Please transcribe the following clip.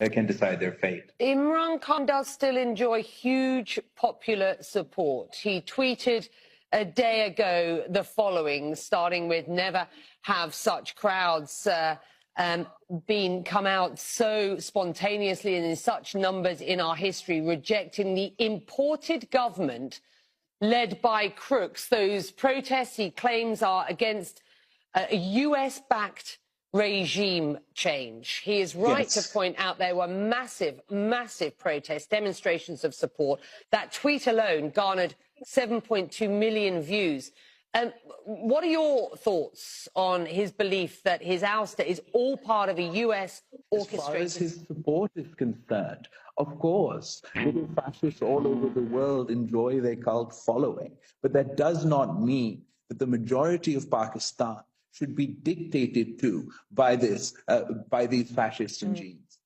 can decide their fate. Imran Khan does still enjoy huge popular support. He tweeted a day ago the following, starting with "Never have such crowds come out so spontaneously and in such numbers in our history, rejecting the imported government led by crooks." Those protests, he claims, are against a US-backed regime change. He is right to point out there were massive, massive protests, demonstrations of support. That tweet alone garnered 7.2 million views. What are your thoughts on his belief that his ouster is all part of a US orchestrated? As far as his support is concerned, of course, little fascists all over the world enjoy their cult following, but that does not mean that the majority of Pakistan should be dictated to by these fascist regimes.